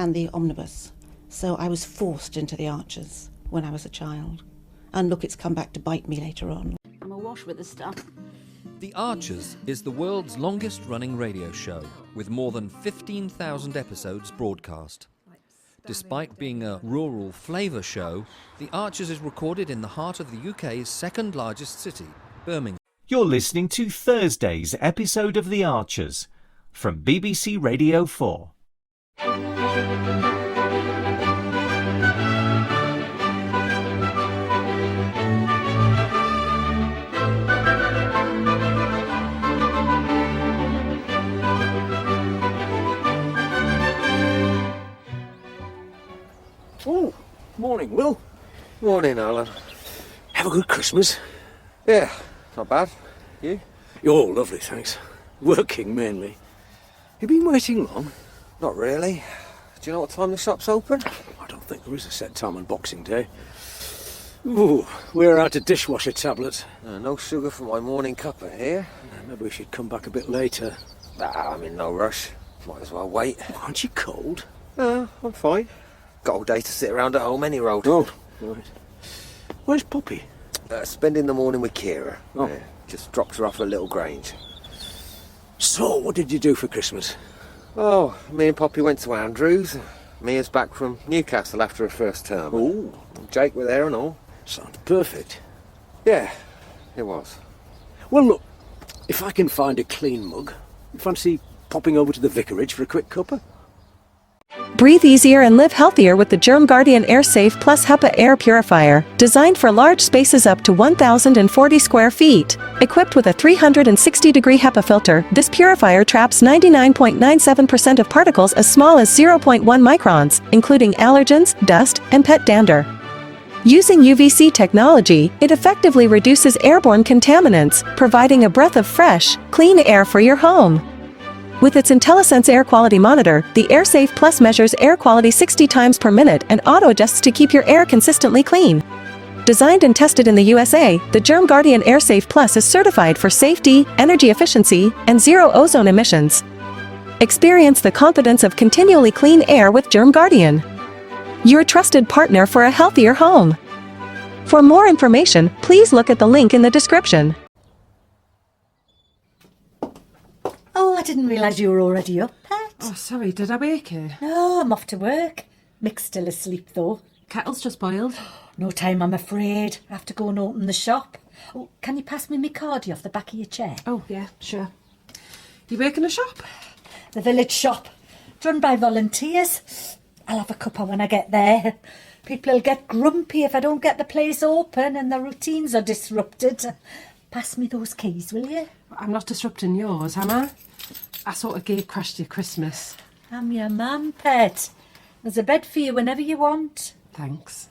and the omnibus. So I was forced into the Archers when I was a child. And look, it's come back to bite me later on. I'm awash with the stuff. The Archers is the world's longest-running radio show, with more than 15,000 episodes broadcast. Despite being a rural flavour show, The Archers is recorded in the heart of the UK's second-largest city, Birmingham. You're listening to Thursday's episode of The Archers from BBC Radio 4. Oh, morning, Will. Morning, Alan. Have a good Christmas. Yeah, not bad. You? Oh, lovely, thanks. Working, mainly. You been waiting long? Not really. Do you know what time the shop's open? I don't think there is a set time on Boxing Day. Ooh, we're out of dishwasher tablets. No sugar for my morning cuppa here. Maybe we should come back a bit later. Nah, I'm in no rush. Might as well wait. Aren't you cold? I'm fine. Got all day to sit around at home any road. Oh, right. Where's Poppy? Spending the morning with Kira. Oh. Yeah, just dropped her off at Little Grange. So, what did you do for Christmas? Oh, me and Poppy went to Andrews. Mia's back from Newcastle after her first term. Oh, Jake were there and all. sounds perfect. Yeah, it was. Well, look, if I can find a clean mug, you fancy popping over to the Vicarage for a quick cuppa? Breathe easier and live healthier with the GermGuardian Airsafe Plus HEPA air purifier, designed for large spaces up to 1,040 square feet. Equipped with a 360-degree HEPA filter, this purifier traps 99.97% of particles as small as 0.1 microns, including allergens, dust, and pet dander. Using UVC technology, it effectively reduces airborne contaminants, providing a breath of fresh, clean air for your home. With its IntelliSense air quality monitor, the Airsafe Plus measures air quality 60 times per minute and auto-adjusts to keep your air consistently clean. Designed and tested in the USA, the GermGuardian Airsafe Plus is certified for safety, energy efficiency, and zero ozone emissions. Experience the confidence of continually clean air with GermGuardian, your trusted partner for a healthier home. For more information, please look at the link in the description. Oh, I didn't realise you were already up, Pet. Oh, sorry, did I wake you? No, I'm off to work. Mick's still asleep, though. Kettle's just boiled. No time, I'm afraid. I have to go and open the shop. Oh, can you pass me my cardie off the back of your chair? Oh, yeah, sure. You work in a shop? The village shop, run by volunteers. I'll have a cuppa when I get there. People will get grumpy if I don't get the place open and the routines are disrupted. Pass me those keys, will you? I'm not disrupting yours, am I? I sort of crashed your Christmas. I'm your mum, Pet. There's a bed for you whenever you want. Thanks.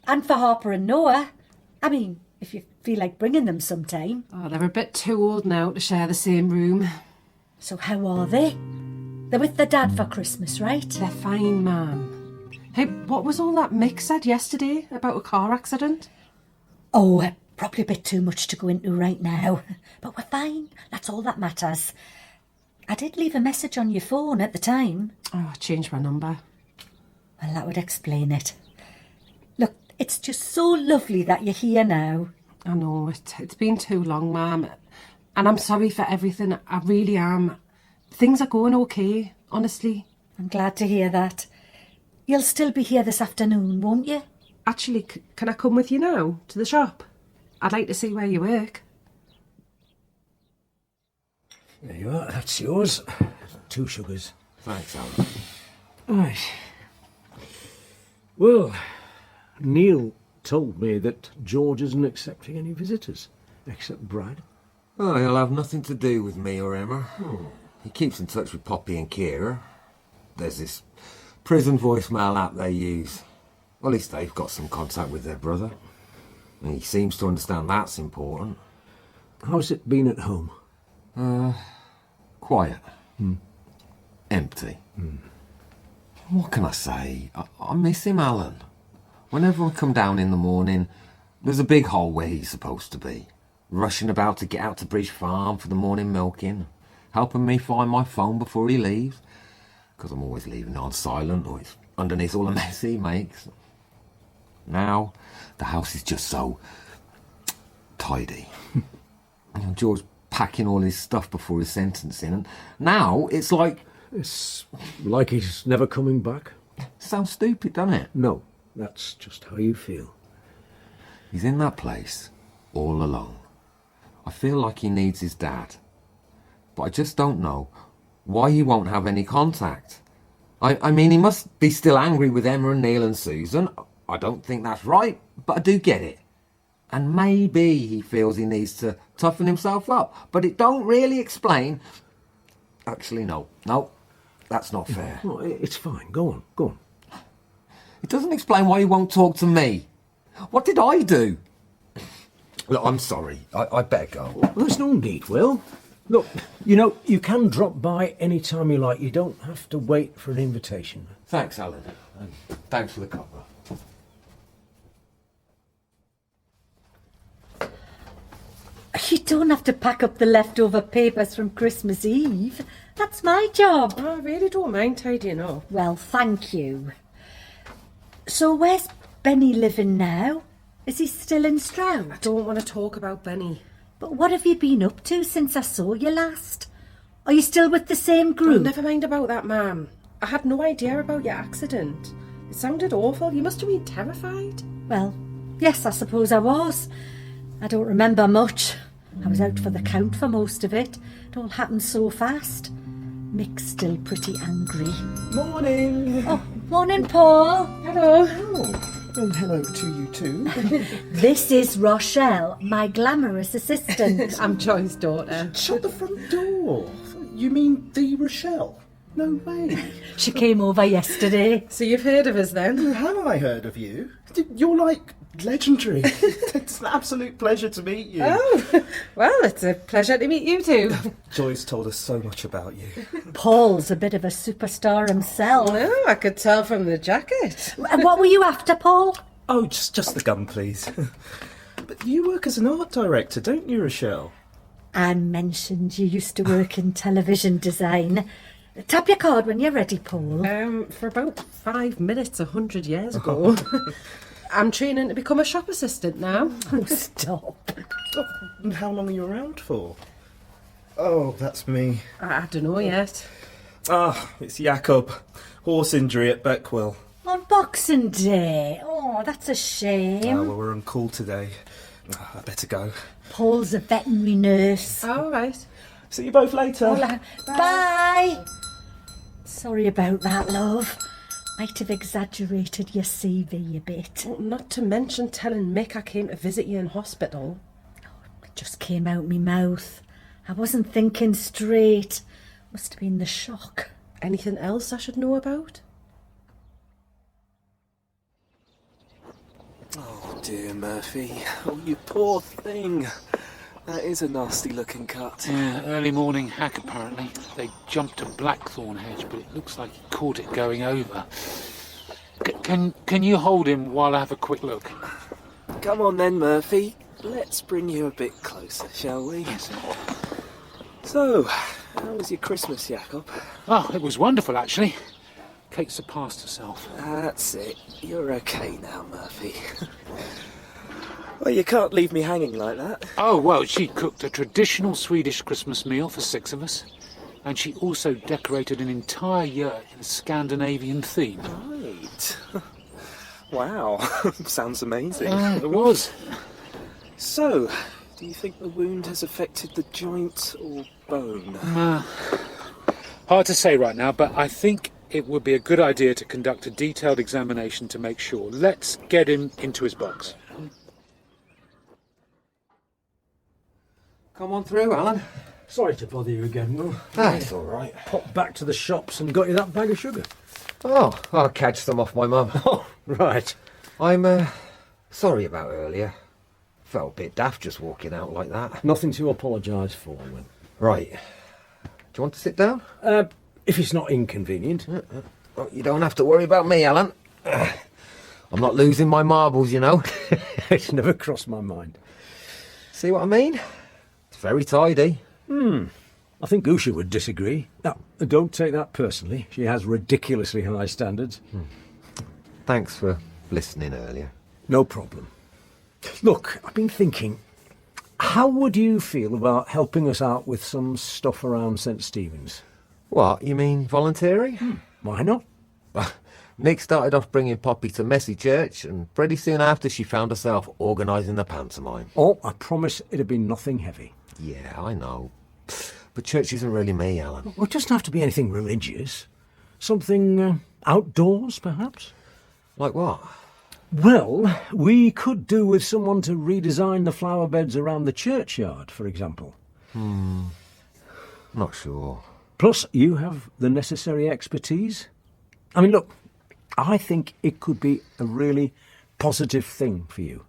And for Harper and Noah. I mean, if you feel like bringing them sometime. Oh, they're a bit too old now to share the same room. So how are they? They're with their dad for Christmas, right? They're fine, Mum. Hey, what was all that Mick said yesterday about a car accident? Oh, probably a bit too much to go into right now. But we're fine. That's all that matters. I did leave a message on your phone at the time. Oh, I changed my number. Well, that would explain it. Look, it's just so lovely that you're here now. I know, it's been too long, Mum. And I'm sorry for everything. I really am. Things are going okay, honestly. I'm glad to hear that. You'll still be here this afternoon, won't you? Actually, can I come with you now to the shop? I'd like to see where you work. There you are, that's yours. 2 sugars. Thanks, Alan. Right. Well, Neil told me that George isn't accepting any visitors, except Brad. Oh, he'll have nothing to do with me or Emma. He keeps in touch with Poppy and Kira. There's this prison voicemail app they use. Well, at least they've got some contact with their brother. And he seems to understand that's important. How's it been at home? Quiet. Empty. What can I say? I miss him, Alan. Whenever I come down in the morning, there's a big hole where he's supposed to be. Rushing about to get out to Bridge Farm for the morning milking. Helping me find my phone before he leaves. because I'm always leaving it on silent, or it's underneath all the mess he makes. Now, the house is just so tidy. George packing all his stuff before his sentencing, and now it's like... It's like he's never coming back. Sounds stupid, doesn't it? No, that's just how you feel. He's in that place, all alone. I feel like he needs his dad, but I just don't know why he won't have any contact. I mean, he must be still angry with Emma and Neil and Susan. I don't think that's right, but I do get it. And maybe he feels he needs to toughen himself up, but it don't really explain... Actually, no, that's not fair. Oh, it's fine, go on. It doesn't explain why he won't talk to me. What did I do? Look, I'm sorry, I better go. Well, there's no need, Will. Look, you can drop by any time you like. You don't have to wait for an invitation. Thanks, Alan, and thanks for the cuppa. You don't have to pack up the leftover papers from Christmas Eve. That's my job. I really don't mind tidying up. Well, thank you. So where's Benny living now? Is he still in Stroud? I don't want to talk about Benny. But what have you been up to since I saw you last? Are you still with the same Oh, group? never mind about that, ma'am. I had no idea about your accident. It sounded awful. You must have been terrified. Well, yes, I suppose I was. I don't remember much. I was out for the count for most of it. It all happened so fast. Mick's still pretty angry. Morning. Oh, morning, Paul. Hello. Oh, and hello to you too. This is Rochelle, my glamorous assistant. I'm Joy's daughter. Shut the front door. You mean the Rochelle? No way. She came over yesterday. So you've heard of us then? Have I heard of you? You're like legendary. It's an absolute pleasure to meet you. Oh, well, it's a pleasure to meet you too. Joyce told us so much about you. Paul's a bit of a superstar himself. Well, I could tell from the jacket. What were you after, Paul? Oh, just the gun, please. But you work as an art director, don't you, Rochelle? Anne mentioned you used to work in television design. Tap your card when you're ready, Paul. For about 5 minutes 100 years ago. I'm training to become a shop assistant now. Oh, stop. Oh, and how long are you around for? Oh, that's me. I don't know yet. Ah, it's Jakob. Horse injury at Beckwell. On Boxing Day. Oh, that's a shame. Well, we're on call today. I better go. Paul's a veterinary nurse. All right. See you both later. Bye. Sorry about that, love. Might have exaggerated your CV a bit. Well, not to mention telling Mick I came to visit you in hospital. It just came out me mouth. I wasn't thinking straight. Must have been the shock. Anything else I should know about? Oh dear, Murphy. Oh, you poor thing. That is a nasty looking cut. Yeah, early morning hack apparently. They jumped a blackthorn hedge, but it looks like he caught it going over. Can you hold him while I have a quick look? Come on then, Murphy. Let's bring you a bit closer, shall we? Yes, sir. So, how was your Christmas, Jakob? Oh, it was wonderful actually. Kate surpassed herself. That's it. You're okay now, Murphy. Well, you can't leave me hanging like that. Oh, well, she cooked a traditional Swedish Christmas meal for 6 of us. And she also decorated an entire yurt in a Scandinavian theme. Right. Wow. Sounds amazing. It was. So, do you think the wound has affected the joint or bone? Hard to say right now, but I think it would be a good idea to conduct a detailed examination to make sure. Let's get him into his box. Come on through, Alan. Sorry to bother you again, Will. That's all right. Popped back to the shops and got you that bag of sugar. Oh, I'll catch some off my mum. Oh, right. I'm sorry about earlier. Felt a bit daft just walking out like that. Nothing to apologise for, Will. Right. Do you want to sit down? If it's not inconvenient. Well, you don't have to worry about me, Alan. I'm not losing my marbles, you know. It's never crossed my mind. See what I mean? It's very tidy. I think Usha would disagree. Now, don't take that personally. She has ridiculously high standards. Thanks for listening earlier. No problem. Look, I've been thinking, how would you feel about helping us out with some stuff around St. Stephen's? What, you mean volunteering? Why not? Nick started off bringing Poppy to Messy Church, and pretty soon after she found herself organising the pantomime. Oh, I promise it'd be nothing heavy. Yeah, I know. But church isn't really me, Alan. Well, it doesn't have to be anything religious. Something outdoors, perhaps? Like what? Well, we could do with someone to redesign the flower beds around the churchyard, for example. Not sure. Plus, you have the necessary expertise. I mean, look, I think it could be a really positive thing for you.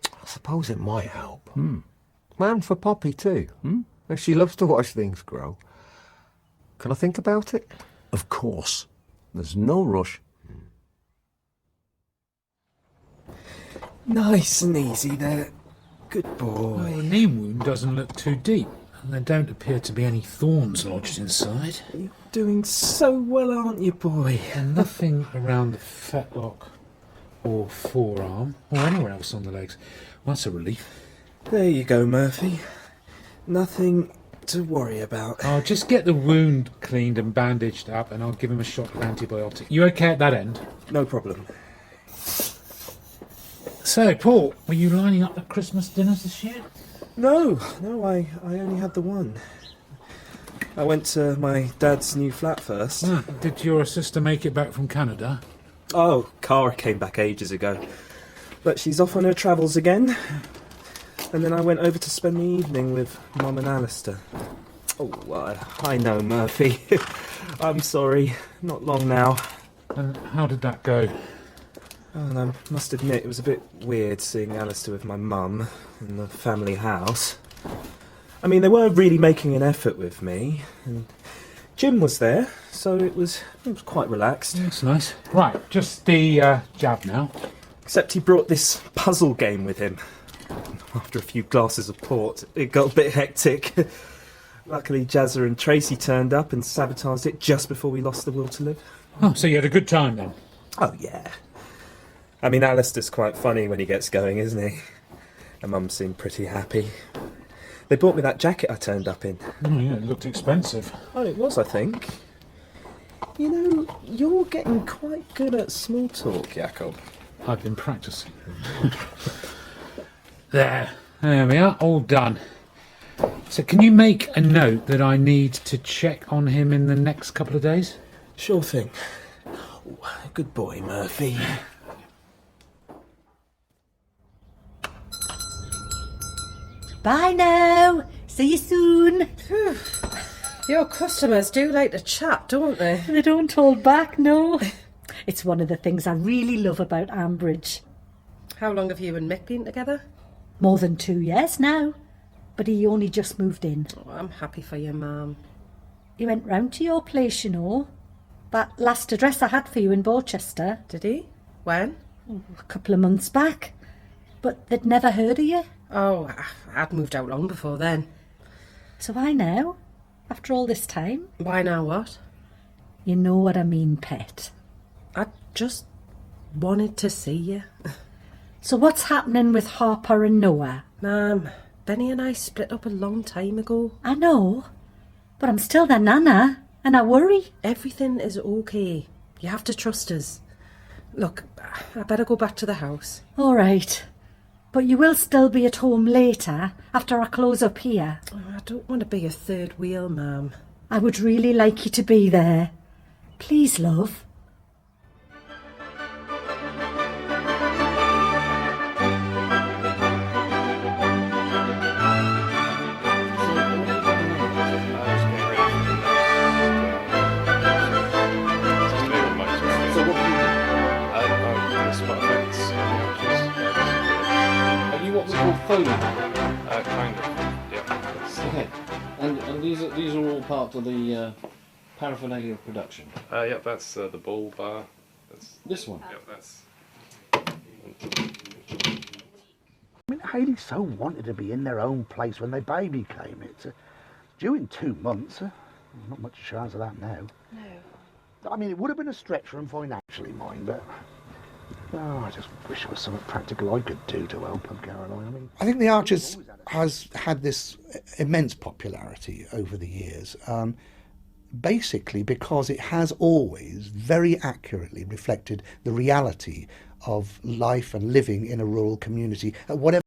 I suppose it might help. And for Poppy too. She loves to watch things grow. Can I think about it? Of course. There's no rush. Nice and easy there. Good boy. Well, the knee wound doesn't look too deep, and there don't appear to be any thorns lodged inside. You're doing so well, aren't you, boy? And nothing around the fetlock or forearm or anywhere else on the legs. Well, that's a relief. There you go, Murphy. Nothing to worry about. I'll just get the wound cleaned and bandaged up, and I'll give him a shot of antibiotic. You okay at that end? No problem. So, Paul, were you lining up the Christmas dinners this year? No, I only had the one. I went to my dad's new flat first. Did your sister make it back from Canada? Oh, Cara came back ages ago. But she's off on her travels again. And then I went over to spend the evening with Mum and Alistair. Oh, I know, Murphy. I'm sorry. Not long now. And how did that go? And I must admit, it was a bit weird seeing Alistair with my mum in the family house. I mean, they were really making an effort with me, and Jim was there, so it was quite relaxed. That's nice. Right, just the jab now. Except he brought this puzzle game with him. After a few glasses of port, it got a bit hectic. Luckily, Jazza and Tracy turned up and sabotaged it just before we lost the will to live. Oh, so you had a good time then? Oh, yeah. I mean, Alistair's quite funny when he gets going, isn't he? And Mum seemed pretty happy. They bought me that jacket I turned up in. Oh, yeah, it looked expensive. Oh, it was, I think. You know, you're getting quite good at small talk, Jakob. I've been practising. There we are, all done. So can you make a note that I need to check on him in the next couple of days? Sure thing. Oh, good boy, Murphy. Bye now. See you soon. Your customers do like to chat, don't they? They don't hold back, no. It's one of the things I really love about Ambridge. How long have you and Mick been together? More than 2 years now. But he only just moved in. Oh, I'm happy for you, Mum. He went round to your place, you know. That last address I had for you in Borchester. Did he? When? A couple of months back. But they'd never heard of you. Oh, I'd moved out long before then. So why now? After all this time? Why now what? You know what I mean, pet. I just wanted to see you. So what's happening with Harper and Noah? Mum, Benny and I split up a long time ago. I know, but I'm still their nana, and I worry. Everything is okay. You have to trust us. Look, I better go back to the house. All right. But you will still be at home later, after I close up here. Oh, I don't want to be a third wheel, Mum. I would really like you to be there. Please, love. Kind of, yeah. Okay, and these are all part of the paraphernalia of production. Yep, that's the bull bar. That's this one. Yep, that's. I mean, Hayley so wanted to be in their own place when their baby came. due in 2 months. Not much chance of that now. No. I mean, it would have been a stretch for them financially, mind, but I just wish there was something practical I could do to help them, Caroline. I mean, I think the Archers has had this immense popularity over the years, basically because it has always very accurately reflected the reality of life and living in a rural community at whatever